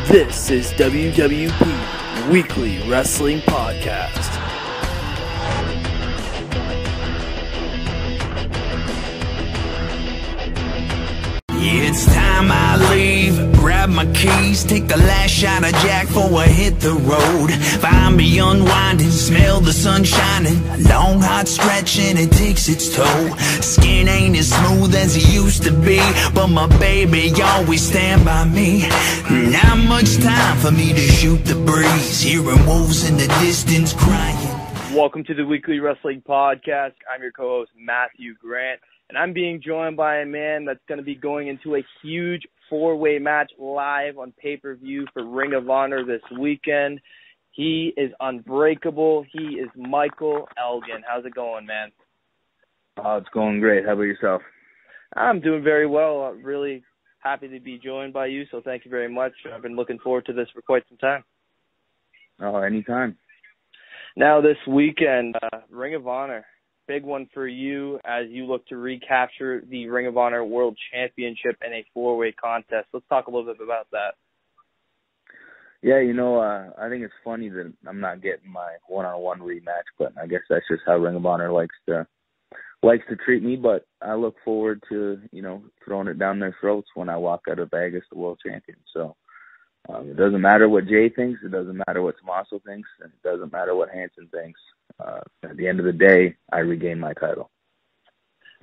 This is WWP Weekly Wrestling Podcast. It's time I leave, grab my keys, take the last shot of Jack before I hit the road. Find me unwinding, smell the sun shining, long hot stretch and it takes its toll. Skin ain't as smooth as it used to be, but my baby always stand by me. Not much time for me to shoot the breeze, hearing wolves in the distance crying. Welcome to the Weekly Wrestling Podcast. I'm your co-host, Matthew Grant. And I'm being joined by a man that's going to be going into a huge four-way match live on pay-per-view for Ring of Honor this weekend. He is Unbreakable. He is Michael Elgin. How's it going, man? It's going great. How about yourself? I'm doing very well. I'm really happy to be joined by you, so thank you very much. I've been looking forward to this for quite some time. Oh, anytime. Now this weekend, Ring of Honor. Big one for you as you look to recapture the Ring of Honor World Championship in a four-way contest. Let's talk a little bit about that. Yeah, I think it's funny that I'm not getting my one-on-one rematch, but I guess that's just how Ring of Honor likes to treat me. But I look forward to, throwing it down their throats when I walk out of Vegas, the world champion. So it doesn't matter what Jay thinks, it doesn't matter what Tommaso thinks, and it doesn't matter what Hanson thinks. At the end of the day, I regain my title.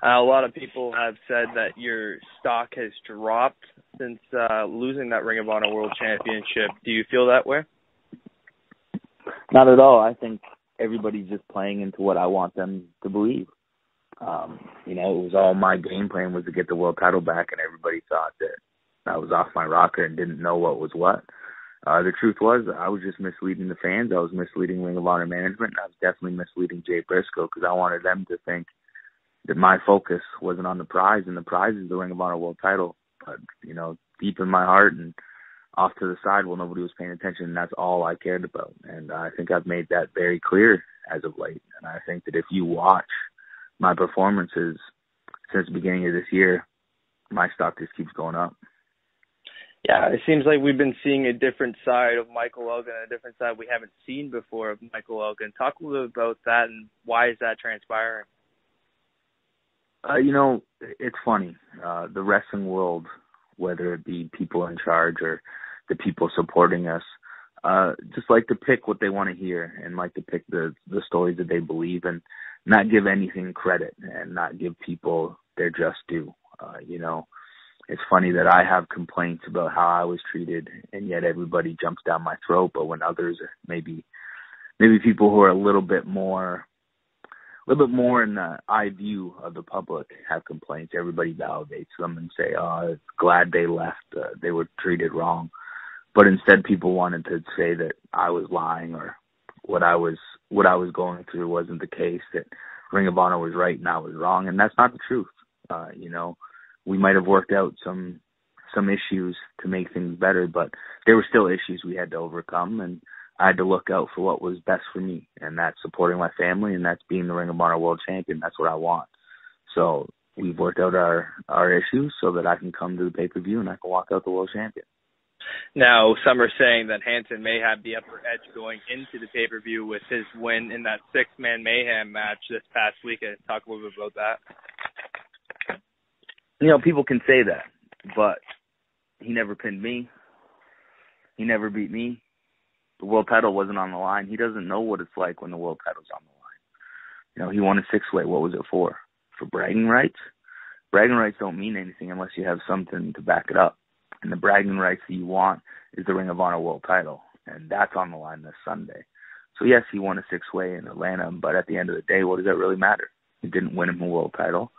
A lot of people have said that your stock has dropped since losing that Ring of Honor World Championship. Do you feel that way? Not at all. I think everybody's just playing into what I want them to believe. It was all my game plan was to get the world title back, and everybody thought that I was off my rocker and didn't know what was what. The truth was, I was just misleading the fans. I was misleading Ring of Honor management. And I was definitely misleading Jay Briscoe because I wanted them to think that my focus wasn't on the prize, and the prize is the Ring of Honor World Title. But, deep in my heart and off to the side, nobody was paying attention, and that's all I cared about. And I think I've made that very clear as of late. And I think that if you watch my performances since the beginning of this year, my stock just keeps going up. Yeah, it seems like we've been seeing a different side of Michael Elgin, a different side we haven't seen before of Michael Elgin. Talk a little bit about that and why is that transpiring? It's funny. The wrestling world, whether it be people in charge or the people supporting us, just like to pick what they want to hear and like to pick the stories that they believe and not give anything credit and not give people their just due. It's funny that I have complaints about how I was treated, and yet everybody jumps down my throat. But when others, maybe people who are a little bit more in the eye view of the public, have complaints, everybody validates them and say, "Oh, glad they left. They were treated wrong." But instead, people wanted to say that I was lying or what I was going through wasn't the case. That Ring of Honor was right and I was wrong, and that's not the truth. We might have worked out some issues to make things better, but there were still issues we had to overcome, and I had to look out for what was best for me, and that's supporting my family, and that's being the Ring of Honor World Champion. That's what I want. So we've worked out our issues so that I can come to the pay-per-view and I can walk out the World Champion. Now, some are saying that Hanson may have the upper edge going into the pay-per-view with his win in that six-man mayhem match this past weekend. Talk a little bit about that. People can say that, but he never pinned me. He never beat me. The world title wasn't on the line. He doesn't know what it's like when the world title's on the line. He won a six-way. What was it for? For bragging rights? Bragging rights don't mean anything unless you have something to back it up. And the bragging rights that you want is the Ring of Honor World Title, and that's on the line this Sunday. So, yes, he won a six-way in Atlanta, but at the end of the day, what does that really matter? It didn't win him a world title.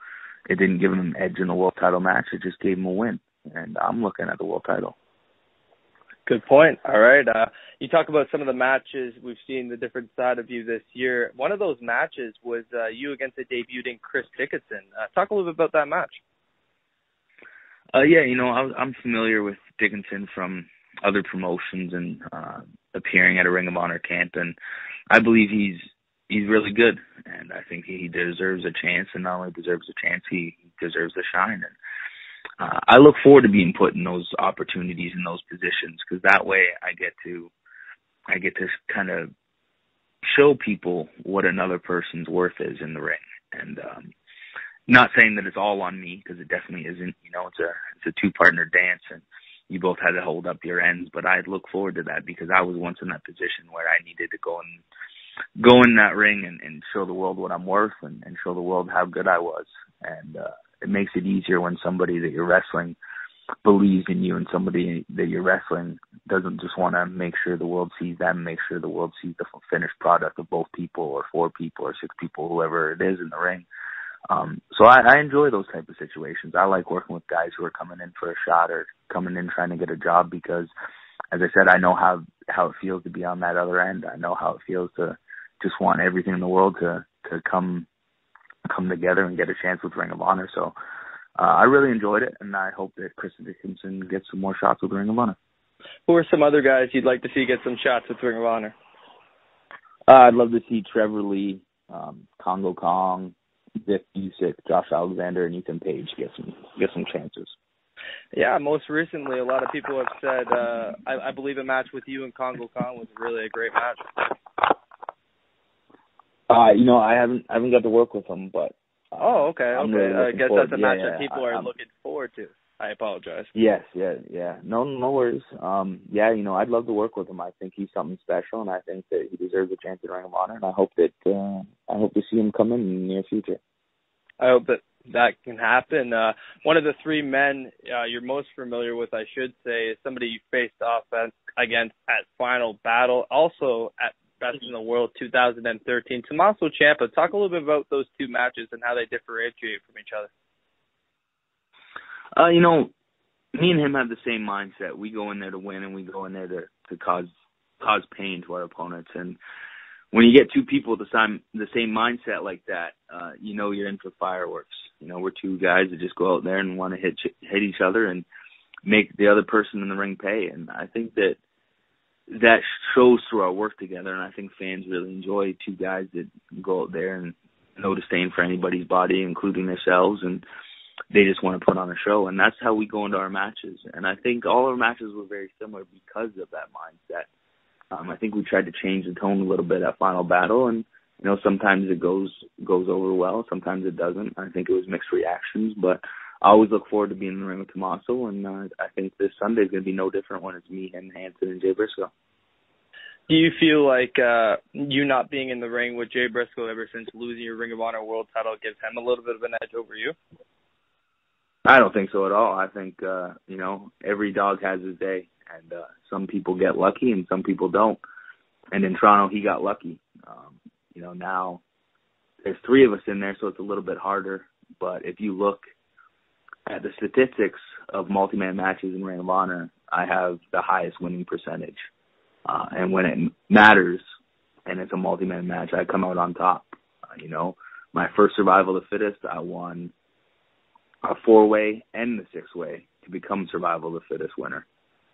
It didn't give him an edge in the world title match. It just gave him a win, and I'm looking at the world title. Good point. All right. You talk about some of the matches we've seen the different side of you this year. One of those matches was you against the debuting Chris Dickinson. Talk a little bit about that match. I'm familiar with Dickinson from other promotions and appearing at a Ring of Honor camp, and I believe he's really good, and I think he deserves a chance, and not only deserves a chance, he deserves a shine. And I look forward to being put in those opportunities, in those positions, because that way I get to kind of show people what another person's worth is in the ring. And not saying that it's all on me, because it definitely isn't. You know, it's a two-partner dance, and you both had to hold up your ends. But I look forward to that, because I was once in that position where I needed to go in that ring and show the world what I'm worth, and show the world how good I was. And it makes it easier when somebody that you're wrestling believes in you, and somebody that you're wrestling doesn't just want to make sure the world sees them, make sure the world sees the finished product of both people, or 4 people, or 6 people, whoever it is in the ring. So I enjoy those type of situations. I like working with guys who are coming in for a shot, or coming in trying to get a job, because, as I said, I know how it feels to be on that other end. I know how it feels to just want everything in the world to come together and get a chance with Ring of Honor. So I really enjoyed it, and I hope that Chris Dickinson gets some more shots with Ring of Honor. Who are some other guys you'd like to see get some shots with Ring of Honor? I'd love to see Trevor Lee, Congo Kong, Vic Busick, Josh Alexander, and Ethan Page get some chances. Yeah, most recently, a lot of people have said, I believe a match with you and Congo Kong was really a great match. I haven't got to work with him, but. Oh, okay. Really I guess that's a match that yeah, people are looking forward to. I apologize. Yes, yeah. No worries. I'd love to work with him. I think he's something special, and I think that he deserves a chance at Ring of Honor, and I hope to see him come in the near future. I hope that can happen. One of the 3 men you're most familiar with, I should say, is somebody you faced off against at Final Battle, also at Best in the World 2013. Tommaso Ciampa. Talk a little bit about those 2 matches and how they differentiate from each other. Me and him have the same mindset. We go in there to win, and we go in there to cause pain to our opponents. And when you get 2 people with the same mindset like that, you're in for fireworks. We're 2 guys that just go out there and want to hit each other and make the other person in the ring pay. And I think that shows through our work together, and I think fans really enjoy 2 guys that go out there and no disdain for anybody's body, including themselves, and they just want to put on a show. And that's how we go into our matches. And I think all our matches were very similar because of that mindset. I think we tried to change the tone a little bit at Final Battle, and sometimes it goes over well, sometimes it doesn't. I think it was mixed reactions, but I always look forward to being in the ring with Tommaso, and I think this Sunday is going to be no different when it's me, him, Hanson, and Jay Briscoe. Do you feel like you not being in the ring with Jay Briscoe ever since losing your Ring of Honor World Title gives him a little bit of an edge over you? I don't think so at all. I think, every dog has his day, and some people get lucky and some people don't. And in Toronto, he got lucky. Now there's 3 of us in there, so it's a little bit harder. But if you look at the statistics of multi-man matches in Ring of Honor, I have the highest winning percentage. And when it matters and it's a multi-man match, I come out on top. My first Survival of the Fittest, I won a 4-way and the 6-way to become Survival of the Fittest winner.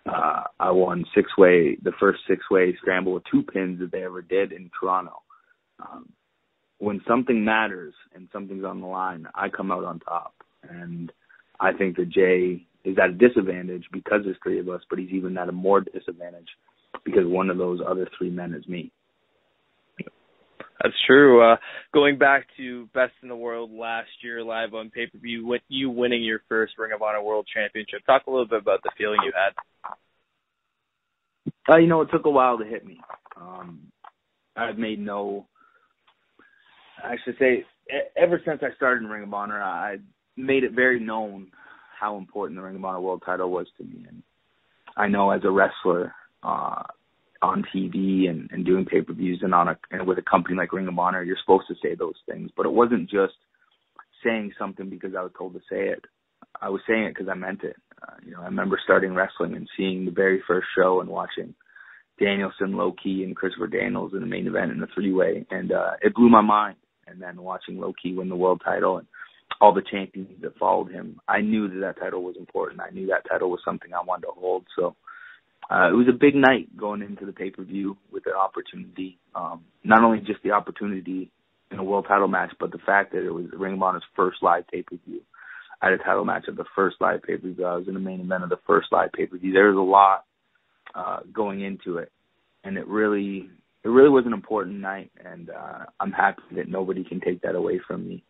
I won the first 6-way scramble with 2 pins that they ever did in Toronto. When something matters and something's on the line, I come out on top. And I think that Jay is at a disadvantage because there's 3 of us, but he's even at a more disadvantage because one of those other 3 men is me. That's true. Going back to Best in the World last year, live on pay-per-view, you winning your first Ring of Honor World Championship. Talk a little bit about the feeling you had. It took a while to hit me. Ever since I started in Ring of Honor, I made it very known how important the Ring of Honor World Title was to me. And I know as a wrestler, on TV and doing pay-per-views and with a company like Ring of Honor, you're supposed to say those things. But it wasn't just saying something because I was told to say it. I was saying it because I meant it. I remember starting wrestling and seeing the very first show and watching Danielson, Low-Key, and Christopher Daniels in the main event in the 3-way. And it blew my mind. And then watching Low-Key win the world title and all the champions that followed him, I knew that title was important. I knew that title was something I wanted to hold. So it was a big night going into the pay-per-view with the opportunity, not only just the opportunity in a world title match, but the fact that it was Ring of Honor's first live pay-per-view. I had a title match at the first live pay-per-view. I was in the main event of the first live pay-per-view. There was a lot going into it, and it really was an important night, and I'm happy that nobody can take that away from me.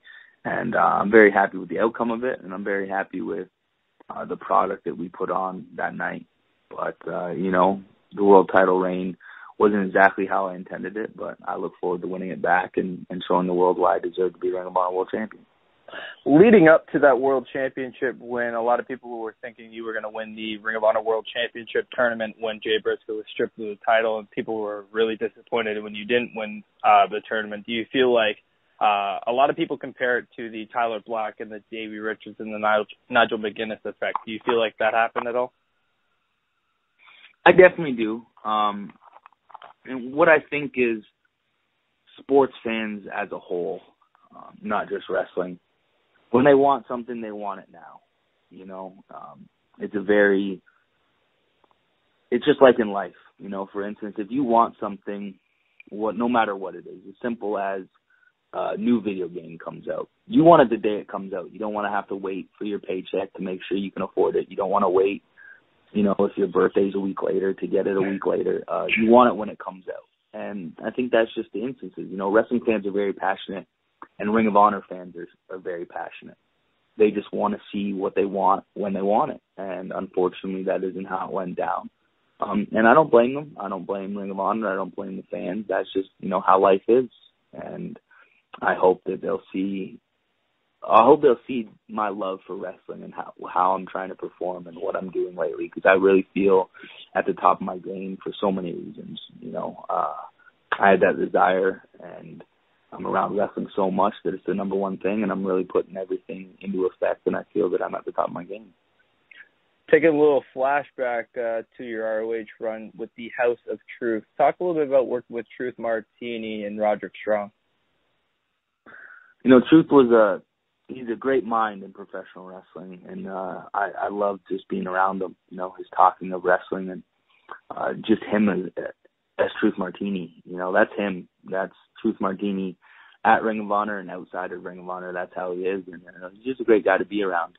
And I'm very happy with the outcome of it, and I'm very happy with the product that we put on that night. But, the world title reign wasn't exactly how I intended it, but I look forward to winning it back and showing the world why I deserve to be Ring of Honor World Champion. Leading up to that World Championship win, a lot of people were thinking you were going to win the Ring of Honor World Championship tournament when Jay Briscoe was stripped of the title, and people were really disappointed when you didn't win the tournament. Do you feel like a lot of people compare it to the Tyler Black and the Davey Richards and the Nigel McGuinness effect? Do you feel like that happened at all? I definitely do. And what I think is sports fans as a whole, not just wrestling, when they want something, they want it now. It's just like in life. For instance, if you want something, no matter what it is, as simple as a new video game comes out, you want it the day it comes out. You don't want to have to wait for your paycheck to make sure you can afford it. You don't want to wait, if your birthday's a week later to get it a week later. You want it when it comes out. And I think that's just the instances. Wrestling fans are very passionate, and Ring of Honor fans are very passionate. They just want to see what they want when they want it. And unfortunately, that isn't how it went down. And I don't blame them. I don't blame Ring of Honor. I don't blame the fans. That's just, how life is. And I hope that they'll see my love for wrestling and how I'm trying to perform and what I'm doing lately, because I really feel at the top of my game for so many reasons. I had that desire, and I'm around wrestling so much that it's the number one thing, and I'm really putting everything into effect, and I feel that I'm at the top of my game. Taking a little flashback to your ROH run with the House of Truth. Talk a little bit about working with Truth Martini and Roderick Strong. Truth he's a great mind in professional wrestling, and I love just being around him. His talking of wrestling and just him as Truth Martini. That's him. That's Truth Martini at Ring of Honor and outside of Ring of Honor. That's how he is, and he's just a great guy to be around.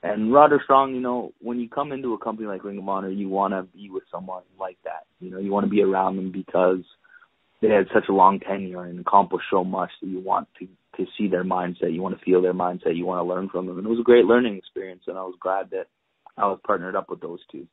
And Roderick Strong, when you come into a company like Ring of Honor, you want to be with someone like that. You want to be around them because they had such a long tenure and accomplished so much that you want to see their mindset, you want to feel their mindset, you want to learn from them. And it was a great learning experience, and I was glad that I was partnered up with those two.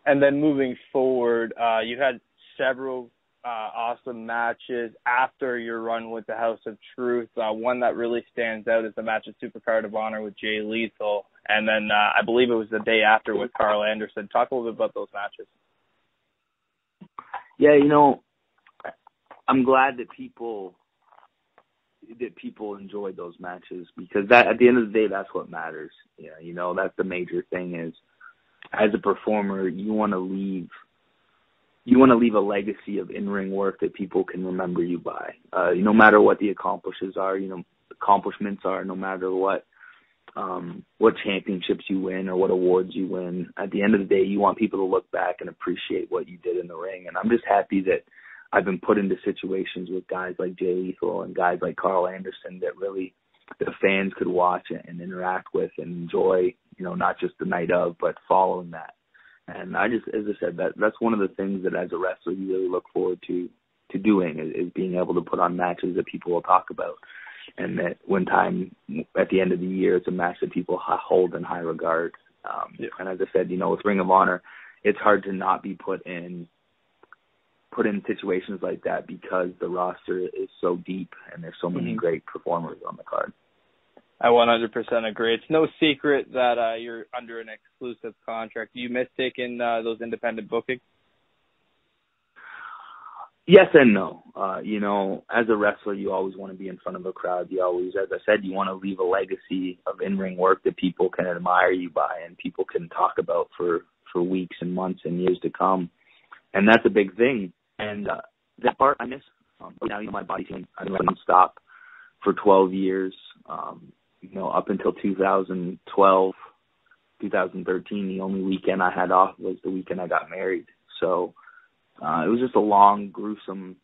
And then moving forward, you had several awesome matches after your run with the House of Truth. One that really stands out is the match at Supercard of Honor with Jay Lethal. And then I believe it was the day after with Carl Anderson. Talk a little bit about those matches. Yeah, I'm glad that people enjoyed those matches, because that, at the end of the day, that's what matters. Yeah, that's the major thing is, as a performer, you want to leave a legacy of in-ring work that people can remember you by. No matter what the accomplishments are, no matter what championships you win or what awards you win, at the end of the day, you want people to look back and appreciate what you did in the ring. And I'm just happy that I've been put into situations with guys like Jay Lethal and guys like Carl Anderson that really the fans could watch and interact with and enjoy, not just the night of, but following that. And as I said, that's one of the things that as a wrestler you really look forward to doing is being able to put on matches that people will talk about. And that at the end of the year, it's a match that people hold in high regard. And as I said, with Ring of Honor, it's hard to not be put in situations like that because the roster is so deep and there's so many great performers on the card. I 100% agree. It's no secret that you're under an exclusive contract. Do you miss taking those independent bookings? Yes and no. As a wrestler, you always want to be in front of a crowd. You always, as I said, you want to leave a legacy of in-ring work that people can admire you by and people can talk about for weeks and months and years to come. And that's a big thing. And that part I miss. Now, my body's feeling, I've been stop for 12 years. Up until 2012, 2013, the only weekend I had off was the weekend I got married. So it was just a long, gruesome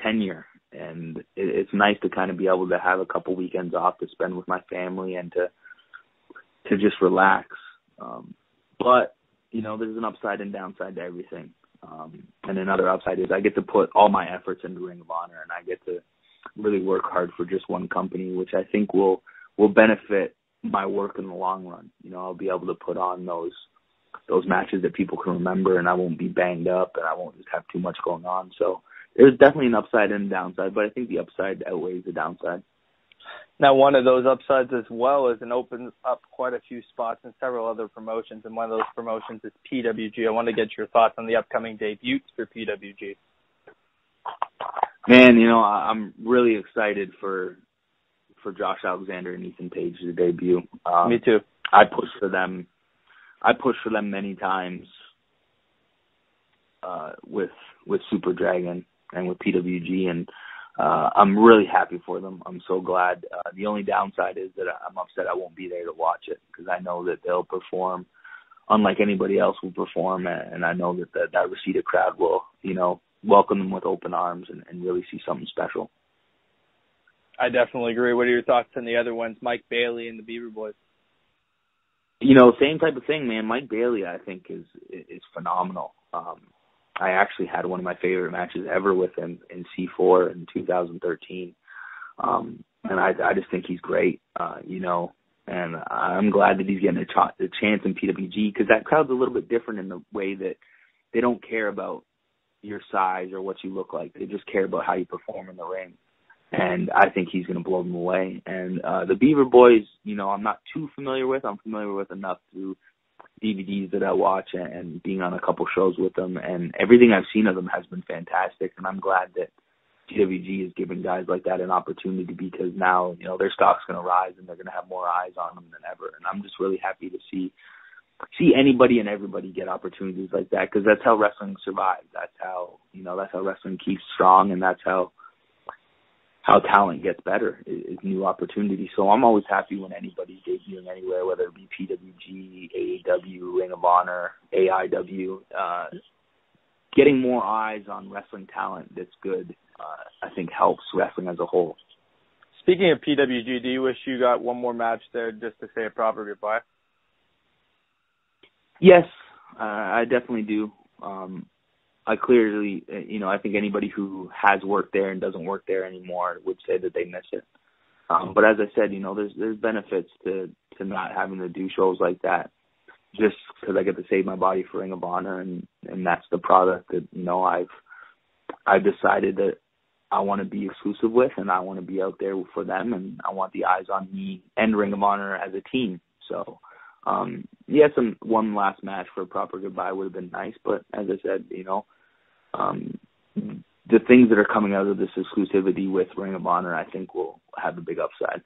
tenure. And it's nice to kind of be able to have a couple weekends off to spend with my family and to just relax. But, you know, there's an upside and downside to everything. And another upside is I get to put all my efforts into Ring of Honor, and I get to really work hard for just one company, which I think will benefit my work in the long run. You know, I'll be able to put on those matches that people can remember, and I won't be banged up, and I won't just have too much going on. So there's definitely an upside and a downside, but I think the upside outweighs the downside. Now, one of those upsides as well is it opens up quite a few spots in several other promotions, and one of those promotions is PWG. I want to get your thoughts on the upcoming debuts for PWG. Man, you know, I'm really excited for Josh Alexander and Ethan Page to debut. Me too. I pushed for them many times with Super Dragon and with PWG, and I'm really happy for them. I'm so glad. The only downside is that I'm upset I won't be there to watch it, because I know that they'll perform unlike anybody else will perform, and I know that Reseda crowd will, you know, welcome them with open arms and really see something special. I definitely agree. What are your thoughts on the other ones, Mike Bailey and the Beaver Boys? You know, same type of thing, man. Mike Bailey, I think, is phenomenal. I actually had one of my favorite matches ever with him in C4 in 2013. And I just think he's great, you know, and I'm glad that he's getting a chance in PWG, because that crowd's a little bit different in the way that they don't care about your size or what you look like. They just care about how you perform in the ring. And I think he's going to blow them away. And the Beaver Boys, you know, I'm not too familiar with. I'm familiar with enough through DVDs that I watch and being on a couple shows with them. And everything I've seen of them has been fantastic. And I'm glad that PWG is giving guys like that an opportunity, because now, you know, their stock's going to rise and they're going to have more eyes on them than ever. And I'm just really happy to see anybody and everybody get opportunities like that, because that's how wrestling survives. That's how, you know, that's how wrestling keeps strong, and that's how talent gets better, is new opportunities. So I'm always happy when anybody's debuting anywhere, whether it be PWG, AAW, Ring of Honor, AIW, getting more eyes on wrestling talent that's good, I think helps wrestling as a whole. Speaking of PWG, do you wish you got one more match there just to say a proper goodbye? Yes, I definitely do. I clearly, you know, I think anybody who has worked there and doesn't work there anymore would say that they miss it. But as I said, you know, there's benefits to not having to do shows like that, just because I get to save my body for Ring of Honor, and that's the product that, you know, I've decided that I want to be exclusive with, and I want to be out there for them, and I want the eyes on me and Ring of Honor as a team. So, yes, one last match for a proper goodbye would have been nice, but as I said, you know, the things that are coming out of this exclusivity with Ring of Honor, I think, will have a big upside.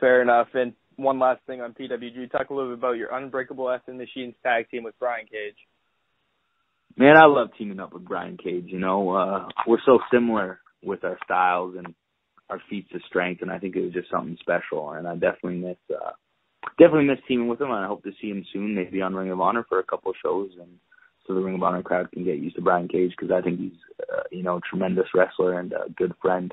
Fair enough. And one last thing on PWG, talk a little bit about your Unbreakable F and Machines tag team with Brian Cage. Man, I love teaming up with Brian Cage. You know, we're so similar with our styles and our feats of strength, and I think it was just something special. And I definitely miss teaming with him, and I hope to see him soon, maybe on Ring of Honor for a couple of shows, and so the Ring of Honor crowd can get used to Brian Cage, because I think he's, you know, a tremendous wrestler and a good friend,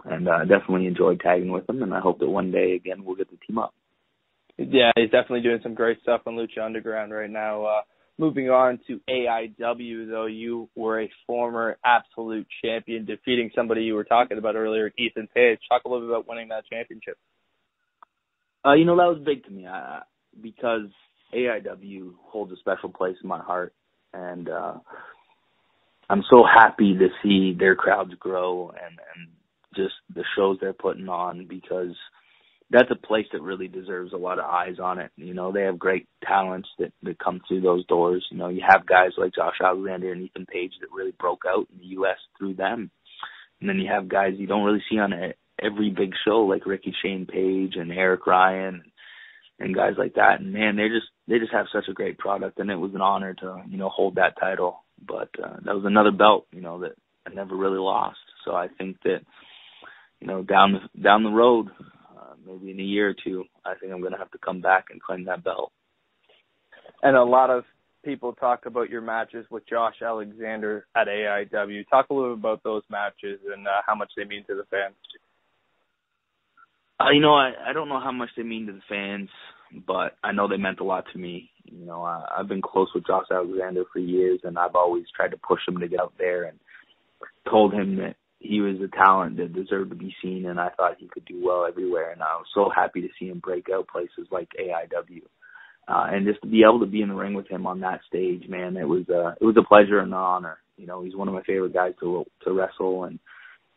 and definitely enjoyed tagging with him, and I hope that one day, again, we'll get to team up. Yeah, he's definitely doing some great stuff on Lucha Underground right now. Moving on to AIW, though, you were a former Absolute champion, defeating somebody you were talking about earlier, Ethan Page. Talk a little bit about winning that championship. You know, that was big to me because AIW holds a special place in my heart, and I'm so happy to see their crowds grow and just the shows they're putting on, because that's a place that really deserves a lot of eyes on it. You know, they have great talents that come through those doors. You know, you have guys like Josh Alexander and Ethan Page that really broke out in the U.S. through them. And then you have guys you don't really see on every big show, like Ricky Shane Page and Eric Ryan and guys like that. And man, they just have such a great product, and it was an honor to, you know, hold that title. But that was another belt, you know, that I never really lost. So I think that, you know, down the road, maybe in a year or two, I think I'm going to have to come back and claim that belt. And a lot of people talk about your matches with Josh Alexander at AIW. Talk a little bit about those matches and how much they mean to the fans. I don't know how much they mean to the fans, but I know they meant a lot to me. I've been close with Josh Alexander for years, and I've always tried to push him to get out there and told him that he was a talent that deserved to be seen, and I thought he could do well everywhere. And I was so happy to see him break out places like AIW. And just to be able to be in the ring with him on that stage, man, it was a pleasure and an honor. He's one of my favorite guys to wrestle, and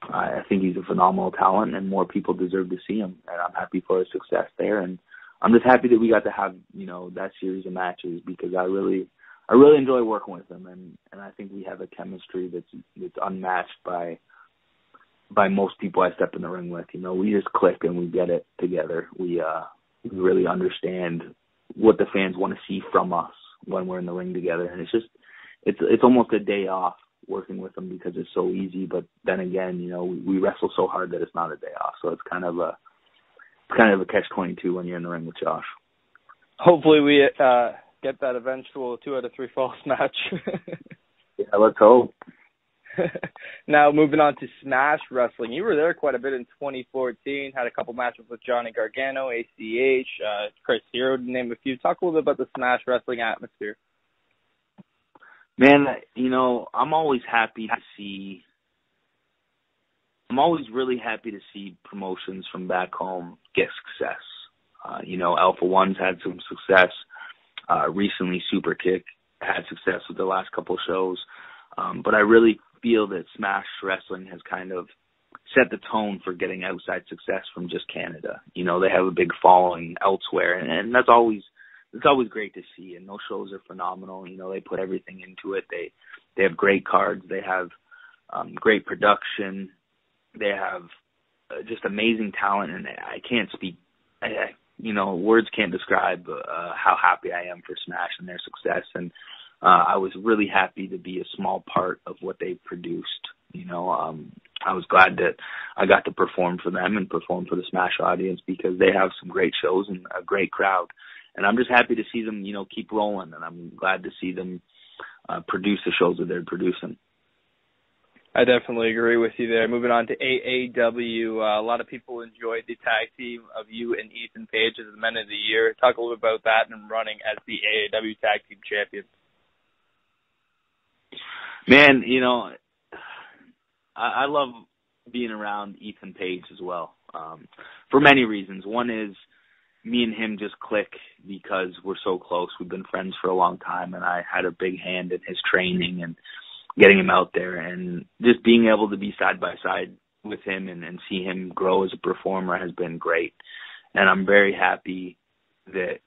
I think he's a phenomenal talent, and more people deserve to see him. And I'm happy for his success there. And I'm just happy that we got to have, that series of matches, because I really enjoy working with him, and I think we have a chemistry that's unmatched by most people I step in the ring with. We just click and we get it together. We really understand what the fans want to see from us when we're in the ring together, and it's almost a day off working with them because it's so easy. But then again, we wrestle so hard that it's not a day off. So it's kind of a catch-22 when you're in the ring with Josh. Hopefully we get that eventual 2 out of 3 falls match. Yeah, let's hope. Now, moving on to Smash Wrestling. You were there quite a bit in 2014, had a couple matches with Johnny Gargano, ACH, Chris Hero, to name a few. Talk a little bit about the Smash Wrestling atmosphere. Man, I'm always really happy to see promotions from back home get success. Alpha One's had some success. Recently, Superkick had success with the last couple of shows. But I really feel that Smash Wrestling has kind of set the tone for getting outside success from just Canada. They have a big following elsewhere, and that's always great to see. And those shows are phenomenal. They put everything into it. They have great cards. They have great production. They have just amazing talent, and I can't speak. Words can't describe how happy I am for Smash and their success. And I was really happy to be a small part of what they produced. I was glad that I got to perform for them and perform for the Smash audience, because they have some great shows and a great crowd. And I'm just happy to see them, keep rolling, and I'm glad to see them produce the shows that they're producing. I definitely agree with you there. Moving on to AAW, a lot of people enjoyed the tag team of you and Ethan Page as the Men of the Year. Talk a little bit about that and running as the AAW Tag Team Champions. Man, I love being around Ethan Page as well, for many reasons. One is me and him just click because we're so close. We've been friends for a long time, and I had a big hand in his training and getting him out there, and just being able to be side by side with him and see him grow as a performer has been great. And I'm very happy that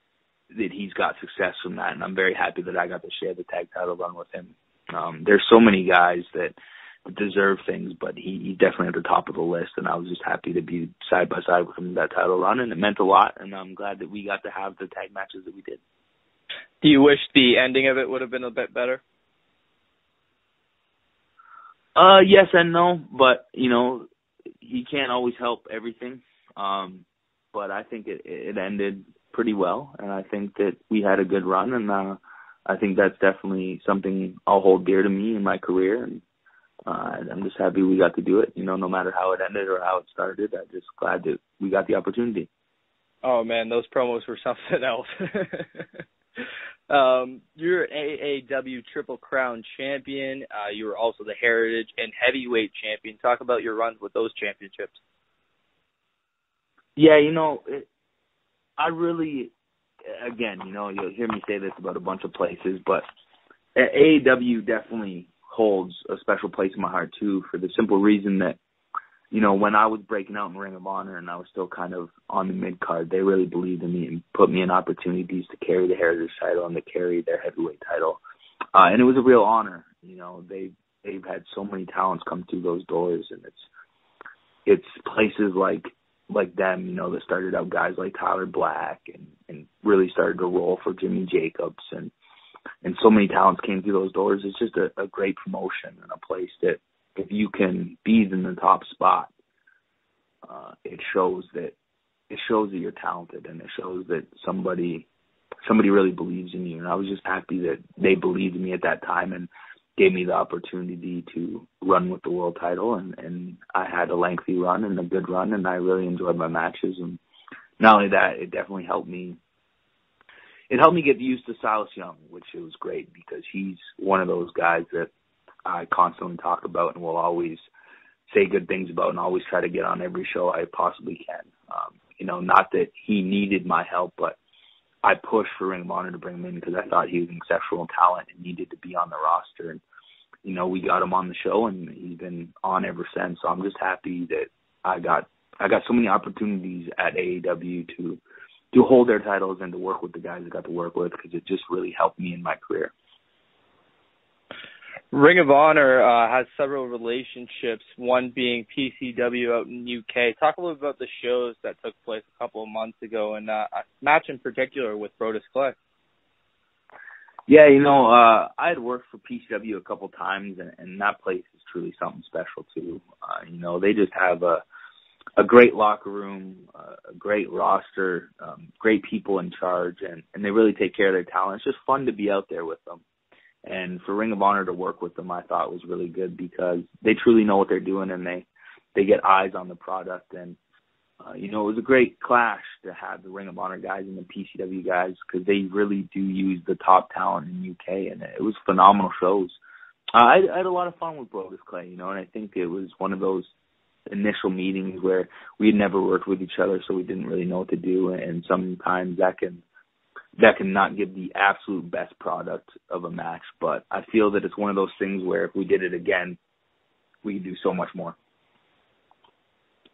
he's got success from that, and I'm very happy that I got to share the tag title run with him. There's so many guys that deserve things, but he's definitely at the top of the list, and I was just happy to be side by side with him in that title run, and it meant a lot, and I'm glad that we got to have the tag matches that we did. Do you wish the ending of it would have been a bit better? Yes and no, but, you can't always help everything. But I think it ended pretty well, and I think that we had a good run, and I think that's definitely something I'll hold dear to me in my career, and I'm just happy we got to do it, no matter how it ended or how it started. I'm just glad that we got the opportunity. Oh, man, those promos were something else. You're AAW Triple Crown champion. You were also the Heritage and Heavyweight champion. Talk about your runs with those championships. Yeah, I really, again, you'll hear me say this about a bunch of places, but AAW definitely holds a special place in my heart, too, for the simple reason that, when I was breaking out in Ring of Honor and I was still kind of on the mid-card, they really believed in me and put me in opportunities to carry the Heritage title and to carry their Heavyweight title. And it was a real honor. They've had so many talents come through those doors, and it's places like them, that started out guys like Tyler Black and really started to roll for Jimmy Jacobs, and so many talents came through those doors. It's just a great promotion and a place that if you can be in the top spot, it shows that you're talented, and it shows that somebody somebody really believes in you. And I was just happy that they believed in me at that time and gave me the opportunity to run with the world title. And I had a lengthy run and a good run, and I really enjoyed my matches. And not only that, it definitely helped me. It helped me get used to Silas Young, which it was great because he's one of those guys that I constantly talk about and will always say good things about and always try to get on every show I possibly can. Not that he needed my help, but I pushed for Ring of Honor to bring him in because I thought he was an exceptional talent and needed to be on the roster. And, we got him on the show, and he's been on ever since. So I'm just happy that I got so many opportunities at AAW to hold their titles and to work with the guys I got to work with, because it just really helped me in my career. Ring of Honor has several relationships, one being PCW out in UK. Talk a little about the shows that took place a couple of months ago, and a match in particular with Brodus Clay. Yeah, I had worked for PCW a couple times, and that place is truly something special too. They just have a great locker room, a great roster, great people in charge, and they really take care of their talent. It's just fun to be out there with them. And for Ring of Honor to work with them, I thought was really good because they truly know what they're doing, and they get eyes on the product. And, it was a great clash to have the Ring of Honor guys and the PCW guys, because they really do use the top talent in UK, and it was phenomenal shows. I had a lot of fun with Brodus Clay, and I think it was one of those initial meetings where we had never worked with each other, so we didn't really know what to do, and sometimes that can not give the absolute best product of a match. But I feel that it's one of those things where if we did it again, we could do so much more.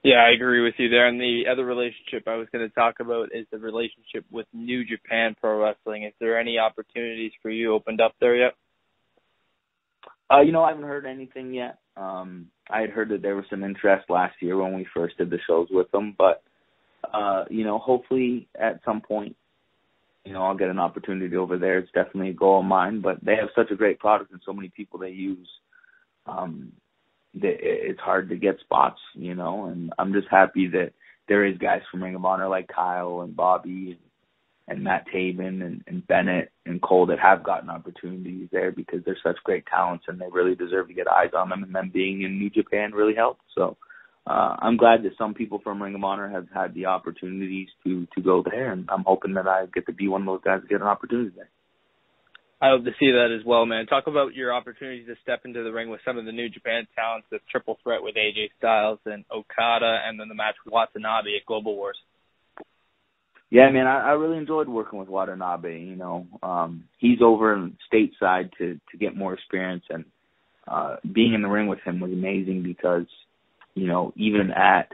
Yeah, I agree with you there. And the other relationship I was going to talk about is the relationship with New Japan Pro Wrestling. Is there any opportunities for you opened up there yet? I haven't heard anything yet. I had heard that there was some interest last year when we first did the shows with them, but hopefully at some point, I'll get an opportunity over there. It's definitely a goal of mine, but they have such a great product and so many people they use. It's hard to get spots, and I'm just happy that there is guys from Ring of Honor like Kyle and Bobby and Matt Taven and Bennett and Cole that have gotten opportunities there because they're such great talents and they really deserve to get eyes on them, and them being in New Japan really helped. So I'm glad that some people from Ring of Honor have had the opportunities to go there, and I'm hoping that I get to be one of those guys to get an opportunity there. I hope to see that as well, man. Talk about your opportunities to step into the ring with some of the New Japan talents, the triple threat with AJ Styles and Okada, and then the match with Watanabe at Global Wars. Yeah, man, I really enjoyed working with Watanabe. He's over stateside to get more experience, and being in the ring with him was amazing because, even at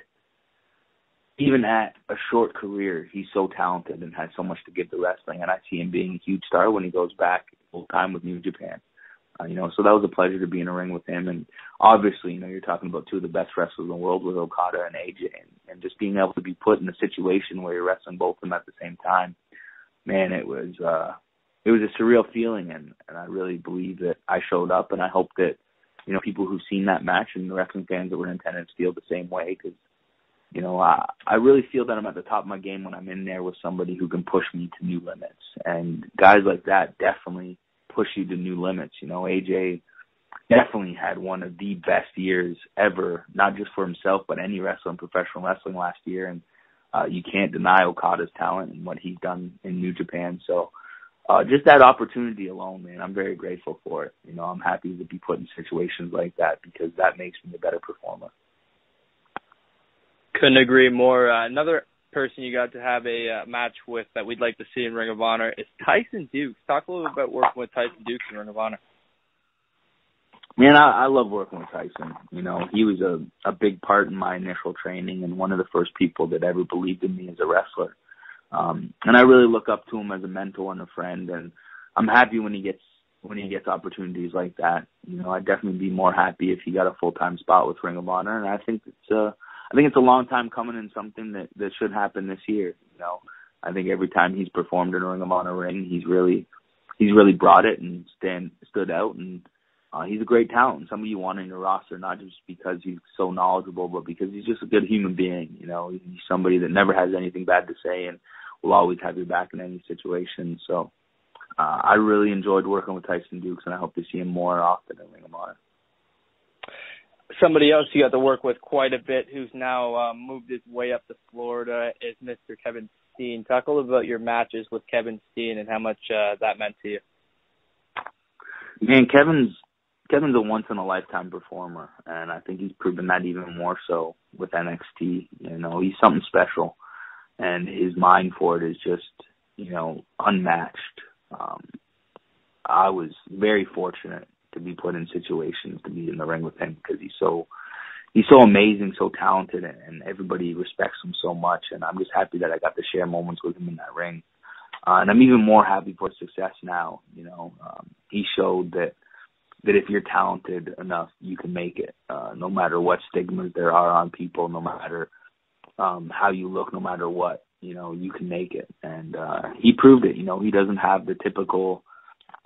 a short career, he's so talented and has so much to give to wrestling, and I see him being a huge star when he goes back full time with New Japan. So that was a pleasure to be in a ring with him, and obviously, you're talking about two of the best wrestlers in the world with Okada and AJ, and just being able to be put in a situation where you're wrestling both of them at the same time, man, it was a surreal feeling, and I really believe that I showed up, and I hope that people who've seen that match and the wrestling fans that were in attendance feel the same way, because I really feel that I'm at the top of my game when I'm in there with somebody who can push me to new limits. And guys like that definitely push you to new limits. AJ definitely had one of the best years ever, not just for himself, but any wrestler in professional wrestling last year. And you can't deny Okada's talent and what he's done in New Japan. So just that opportunity alone, man, I'm very grateful for it. I'm happy to be put in situations like that because that makes me a better performer. Couldn't agree more. Another person you got to have a match with that we'd like to see in Ring of Honor is Tyson Dukes. Talk a little bit about working with Tyson Dukes in Ring of Honor. Man, I love working with Tyson. He was a big part in my initial training and one of the first people that ever believed in me as a wrestler. And I really look up to him as a mentor and a friend, and I'm happy when he gets opportunities like that. I'd definitely be more happy if he got a full-time spot with Ring of Honor, and I think it's a long time coming and something that should happen this year. I think every time he's performed in a Ring of Honor ring, he's really brought it and stood out, and he's a great talent. Somebody you want in your roster, not just because he's so knowledgeable, but because he's just a good human being. He's somebody that never has anything bad to say and will always have your back in any situation. So I really enjoyed working with Tyson Dukes, and I hope to see him more often in Ring of Honor. Somebody else you got to work with quite a bit who's now moved his way up to Florida is Mr. Kevin Steen. Talk a little about your matches with Kevin Steen and how much that meant to you. Man, Kevin's a once-in-a-lifetime performer, and I think he's proven that even more so with NXT. You know, he's something special, and his mind for it is just, you know, unmatched. I was very fortunate to be put in situations to be in the ring with him because he's so amazing, so talented, and everybody respects him so much. And I'm just happy that I got to share moments with him in that ring. And I'm even more happy for his success now. You know, he showed that if you're talented enough, you can make it, no matter what stigmas there are on people, no matter how you look, no matter what, you know, you can make it. And he proved it. You know, he doesn't have the typical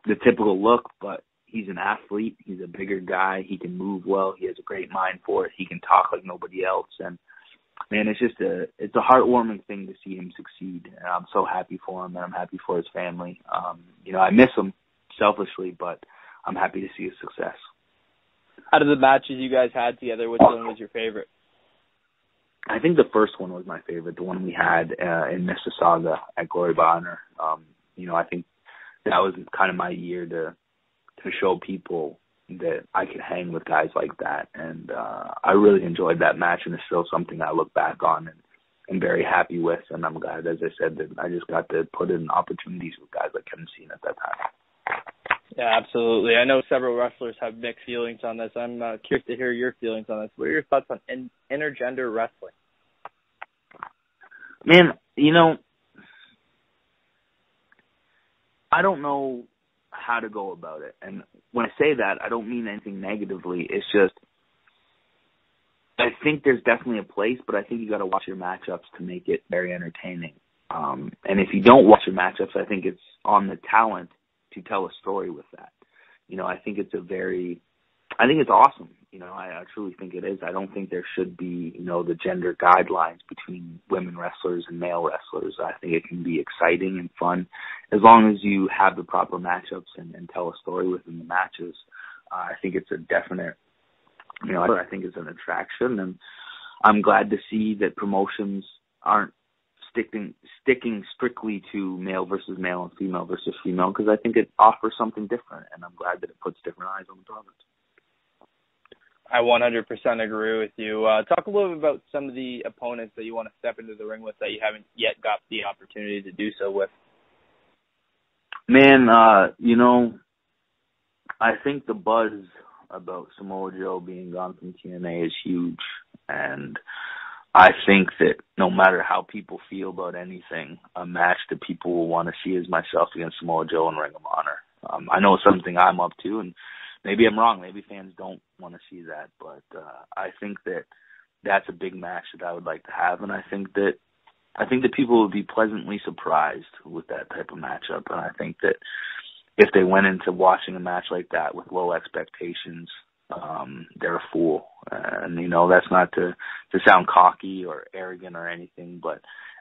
look, but he's an athlete. He's a bigger guy. He can move well. He has a great mind for it. He can talk like nobody else. And man, it's a heartwarming thing to see him succeed. And I'm so happy for him, and I'm happy for his family. You know, I miss him selfishly, but I'm happy to see his success. Out of the matches you guys had together, which one was your favorite? I think the first one was my favorite, the one we had in Mississauga at Glory by Honor. You know, I think that was kind of my year to show people that I could hang with guys like that. And I really enjoyed that match, and it's still something I look back on and am very happy with. And I'm glad, as I said, that I just got to put in opportunities with guys like Kevin Steen at that time. Yeah, absolutely. I know several wrestlers have mixed feelings on this. I'm curious to hear your feelings on this. What are your thoughts on intergender wrestling? Man, you know, I don't know how to go about it. And when I say that, I don't mean anything negatively. It's just, I think there's definitely a place, but I think you got to watch your matchups to make it very entertaining. And if you don't watch your matchups, I think it's on the talent to tell a story with that. You know, I think it's awesome. You know, I truly think it is. I don't think there should be, you know, the gender guidelines between women wrestlers and male wrestlers. I think it can be exciting and fun as long as you have the proper matchups and tell a story within the matches. I think it's a definite, you know, I think it's an attraction, and I'm glad to see that promotions aren't sticking strictly to male versus male and female versus female, because I think it offers something different, and I'm glad that it puts different eyes on the product. I 100% agree with you. Talk a little bit about some of the opponents that you want to step into the ring with that you haven't yet got the opportunity to do so with. Man, you know, I think the buzz about Samoa Joe being gone from TNA is huge, and I think that no matter how people feel about anything, a match that people will want to see is myself against Samoa Joe in Ring of Honor. I know it's something I'm up to, and maybe I'm wrong. Maybe fans don't want to see that, but I think that that's a big match that I would like to have, and I think that people would be pleasantly surprised with that type of matchup. And I think that if they went into watching a match like that with low expectations, they're a fool. And, you know, that's not to sound cocky or arrogant or anything, but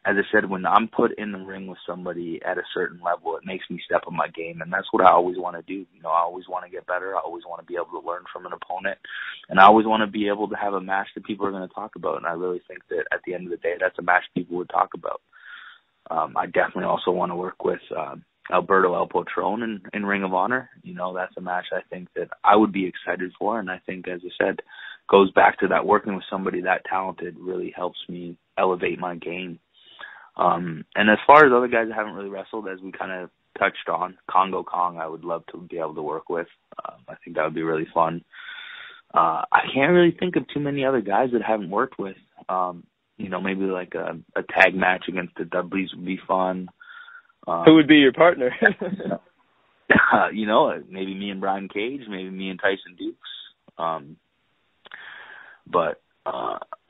as I said, when I'm put in the ring with somebody at a certain level, it makes me step up my game, and that's what I always want to do. You know, I always want to get better. I always want to be able to learn from an opponent, and I always want to be able to have a match that people are going to talk about, and I really think that at the end of the day, that's a match people would talk about. I definitely also want to work with Alberto El Patron in Ring of Honor. You know, that's a match I think that I would be excited for, and I think, as I said, goes back to that working with somebody that talented really helps me elevate my game. And as far as other guys that haven't really wrestled, as we kind of touched on, Congo Kong, I would love to be able to work with. I think that would be really fun. I can't really think of too many other guys that I haven't worked with. You know, maybe like a tag match against the Dudleys would be fun. Who would be your partner? You know, maybe me and Brian Cage, maybe me and Tyson Dukes. But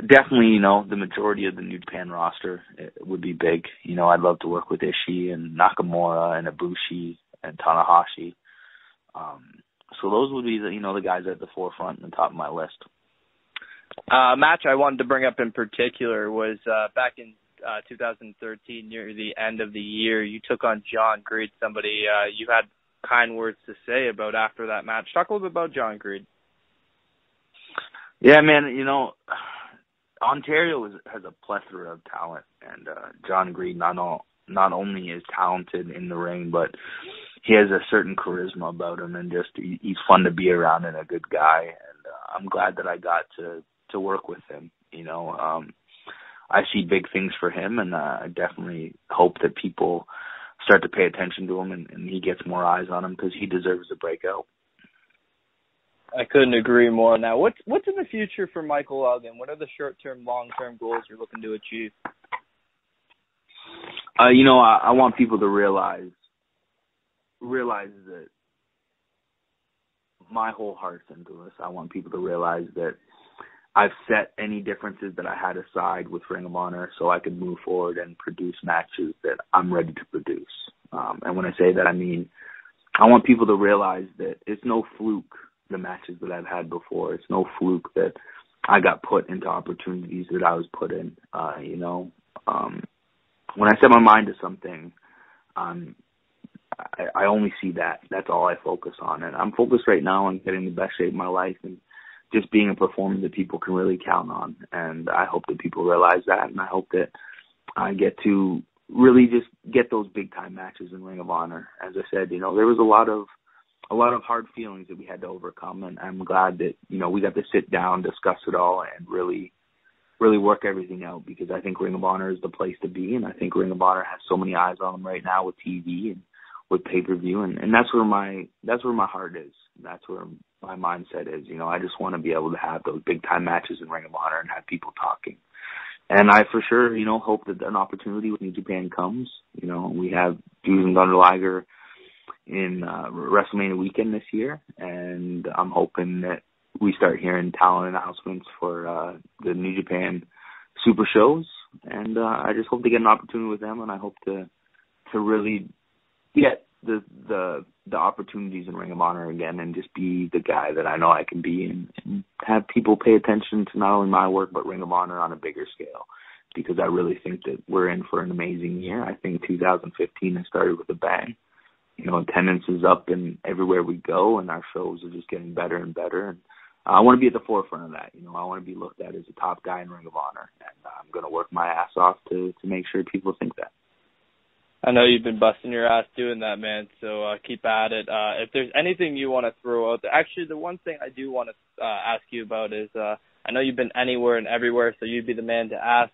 definitely, you know, the majority of the New Japan roster would be big. You know, I'd love to work with Ishii and Nakamura and Ibushi and Tanahashi. So those would be the guys at the forefront and the top of my list. Match I wanted to bring up in particular was back in 2013, near the end of the year, you took on John Greed, somebody you had kind words to say about after that match. Talk a little bit about John Greed. Yeah, man, Ontario has a plethora of talent, and John Greed not only is talented in the ring, but he has a certain charisma about him, and just he's fun to be around and a good guy. And I'm glad that I got to work with him. I see big things for him, and I definitely hope that people start to pay attention to him and he gets more eyes on him, because he deserves a breakout. I couldn't agree more. Now, what's in the future for Michael Elgin? What are the short-term, long-term goals you're looking to achieve? I want people to realize that my whole heart's into this. I want people to realize that I've set any differences that I had aside with Ring of Honor so I could move forward and produce matches that I'm ready to produce. And when I say that, I mean I want people to realize that it's no fluke, the matches that I've had before. It's no fluke that I got put into opportunities that I was put in. When I set my mind to something, I only see that. That's all I focus on. And I'm focused right now on getting the best shape of my life and just being a performer that people can really count on. And I hope that people realize that, and I hope that I get to really just get those big-time matches in Ring of Honor. As I said, there was a lot of hard feelings that we had to overcome, and I'm glad that, we got to sit down, discuss it all, and really work everything out, because I think Ring of Honor is the place to be, and I think Ring of Honor has so many eyes on them right now with TV and with pay-per-view, and that's where my heart is. That's where my mindset is. I just want to be able to have those big-time matches in Ring of Honor and have people talking. And I for sure, hope that an opportunity with New Japan comes. We have Drews and Thunder Liger in WrestleMania weekend this year, and I'm hoping that we start hearing talent announcements for the New Japan Super Shows, and I just hope to get an opportunity with them, and I hope to really get the opportunities in Ring of Honor again, and just be the guy that I know I can be, and have people pay attention to not only my work but Ring of Honor on a bigger scale, because I really think that we're in for an amazing year. I think 2015 has started with a bang. Attendance is up and everywhere we go, and our shows are just getting better and better. And I want to be at the forefront of that. I want to be looked at as a top guy in Ring of Honor, and I'm going to work my ass off to make sure people think that. I know you've been busting your ass doing that, man, so keep at it. If there's anything you want to throw out there, actually, the one thing I do want to ask you about is I know you've been anywhere and everywhere, so you'd be the man to ask.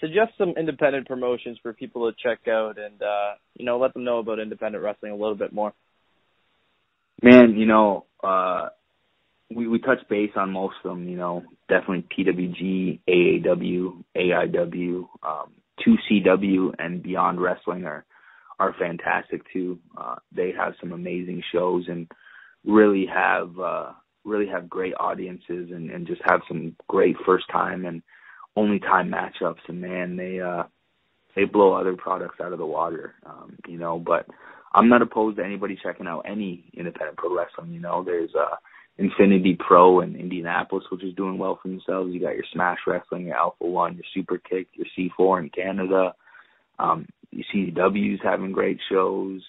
Suggest some independent promotions for people to check out, and let them know about independent wrestling a little bit more. Man, we touched base on most of them. Definitely PWG, AAW, AIW, 2CW, and Beyond Wrestling are fantastic too. They have some amazing shows and really have great audiences, and just have some great first time and only time matchups, and man, they blow other products out of the water, but I'm not opposed to anybody checking out any independent pro wrestling. There's Infinity Pro in Indianapolis, which is doing well for themselves. You got your Smash Wrestling, your Alpha One, your Super Kick, your C4 in Canada. You see CW's having great shows.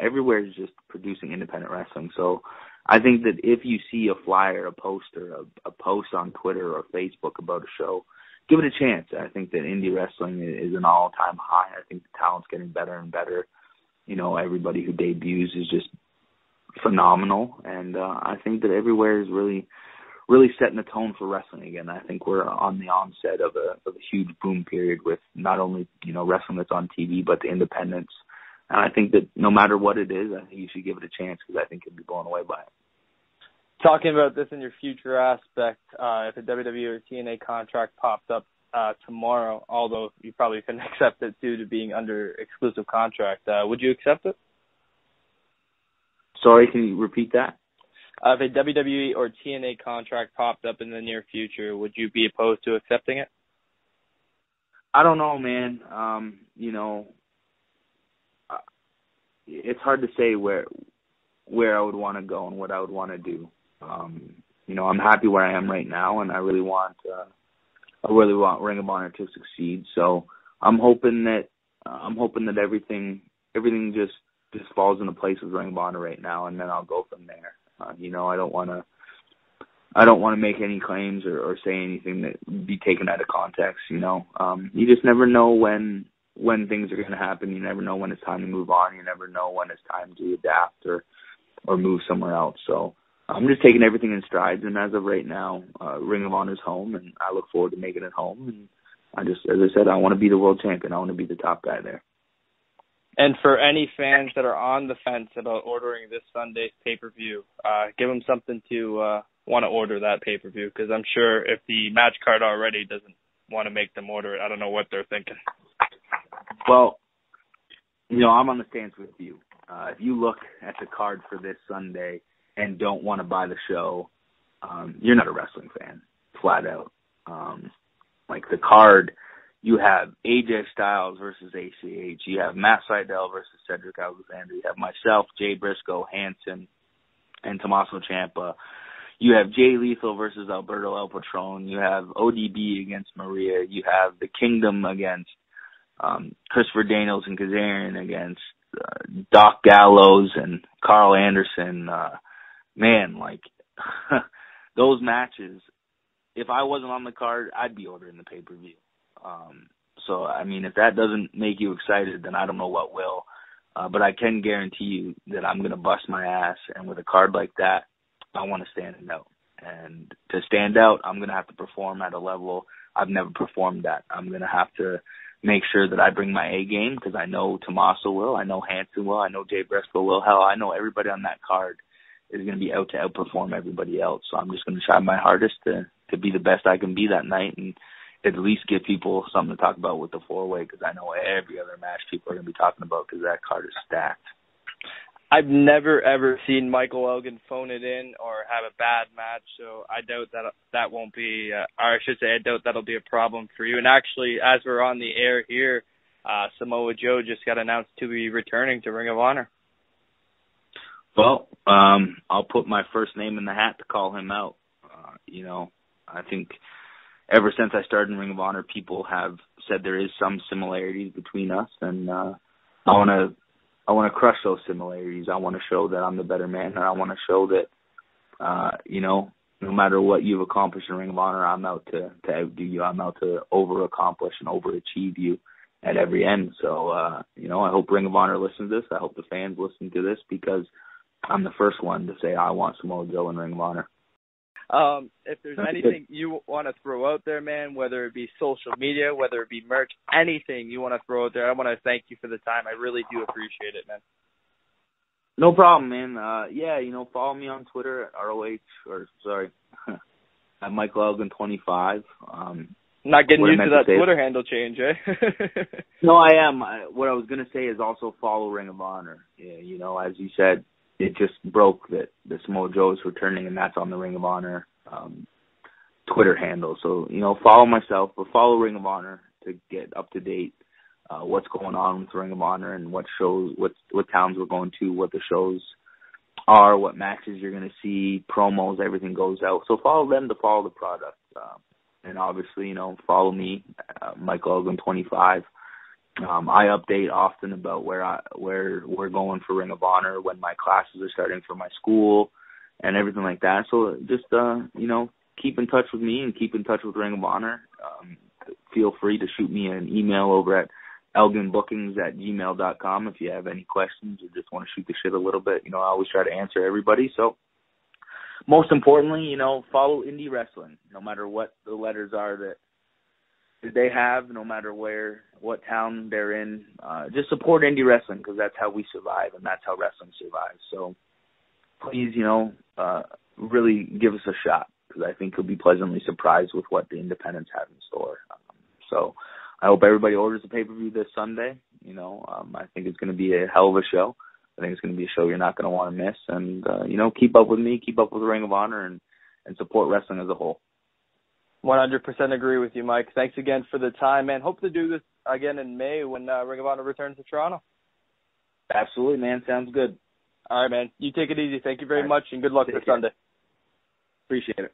Everywhere is just producing independent wrestling. So I think that if you see a flyer, a poster, a post on Twitter or Facebook about a show, give it a chance. I think that indie wrestling is an all-time high. I think the talent's getting better and better. Everybody who debuts is just phenomenal, and I think that everywhere is really setting the tone for wrestling again. I think we're on the onset of a huge boom period with not only wrestling that's on TV, but the independents. And I think that no matter what it is, I think you should give it a chance, because I think you'll be blown away by it. Talking about this in your future aspect, if a WWE or TNA contract popped up tomorrow, although you probably couldn't accept it due to being under exclusive contract, would you accept it? Sorry, can you repeat that? If a WWE or TNA contract popped up in the near future, would you be opposed to accepting it? I don't know, man. It's hard to say where I would want to go and what I would want to do. I'm happy where I am right now, and I really want Ring of Honor to succeed. So I'm hoping that everything just falls into place with Ring of Honor right now, and then I'll go from there. I don't want to make any claims or say anything that would be taken out of context. You just never know when things are going to happen. You never know when it's time to move on. You never know when it's time to adapt or move somewhere else. So I'm just taking everything in strides, and as of right now, Ring of Honor's home, and I look forward to making it home. And as I said, I want to be the world champion. I want to be the top guy there. And for any fans that are on the fence about ordering this Sunday's pay-per-view, give them something to want to order that pay-per-view, because I'm sure if the match card already doesn't want to make them order it, I don't know what they're thinking. Well, I'm on the stance with you. If you look at the card for this Sunday and don't want to buy the show, you're not a wrestling fan, flat out. Like the card, you have AJ Styles versus ACH. You have Matt Sydal versus Cedric Alexander. You have myself, Jay Briscoe, Hanson, and Tommaso Ciampa. You have Jay Lethal versus Alberto El Patron. You have ODB against Maria. You have the Kingdom against Christopher Daniels and Kazarian against Doc Gallows and Carl Anderson. Those matches, if I wasn't on the card, I'd be ordering the pay-per-view. So, if that doesn't make you excited, then I don't know what will. But I can guarantee you that I'm going to bust my ass. And with a card like that, I want to stand out. And to stand out, I'm going to have to perform at a level I've never performed at. I'm going to have to make sure that I bring my A game, because I know Tommaso will. I know Hanson will. I know Jay Briscoe will. Hell, I know everybody on that card is going to be out to outperform everybody else. So I'm just going to try my hardest to be the best I can be that night, and at least give people something to talk about with the four-way, because I know every other match people are going to be talking about, because that card is stacked. I've never, ever seen Michael Elgin phone it in or have a bad match, so I doubt that won't be, or I should say I doubt that'll be a problem for you. And actually, as we're on the air here, Samoa Joe just got announced to be returning to Ring of Honor. Well, I'll put my first name in the hat to call him out. I think ever since I started in Ring of Honor, people have said there is some similarities between us, and I want to crush those similarities. I want to show that I'm the better man, and I want to show that, no matter what you've accomplished in Ring of Honor, I'm out to outdo you. I'm out to over-accomplish and overachieve you at every end. So, I hope Ring of Honor listens to this. I hope the fans listen to this, because I'm the first one to say I want Samoa Joe in Ring of Honor. If there's anything you want to throw out there, man, whether it be social media, whether it be merch, anything you want to throw out there, I want to thank you for the time. I really do appreciate it, man. No problem, man. Follow me on Twitter at at Michael Elgin 25. Not getting used to that Twitter handle change, eh? No, I am. What I was going to say is also follow Ring of Honor. Yeah, as you said, it just broke that the Samoa Joe is returning, and that's on the Ring of Honor Twitter handle. So, follow myself, but follow Ring of Honor to get up to date what's going on with Ring of Honor and what shows, what towns we're going to, what the shows are, what matches you're going to see, promos, everything goes out. So follow them to follow the product. And obviously, follow me, Michael Elgin 25. I update often about where we're going for Ring of Honor, when my classes are starting for my school, and everything like that. So just keep in touch with me and keep in touch with Ring of Honor. Feel free to shoot me an email over at elginbookings@gmail.com if you have any questions or just want to shoot the shit a little bit. I always try to answer everybody. So most importantly, follow indie wrestling, no matter what the letters are that they have, no matter what town they're in. Just support indie wrestling, because that's how we survive, and that's how wrestling survives. So please, really give us a shot, because I think you'll be pleasantly surprised with what the independents have in store. So I hope everybody orders the pay-per-view this Sunday. I think it's going to be a hell of a show. I think it's going to be a show you're not going to want to miss. And, keep up with me, keep up with Ring of Honor, and support wrestling as a whole. 100% agree with you, Mike. Thanks again for the time, man. Hope to do this again in May when Ring of Honor returns to Toronto. Absolutely, man. Sounds good. All right, man. You take it easy. Thank you very much, and good luck this Sunday. Appreciate it.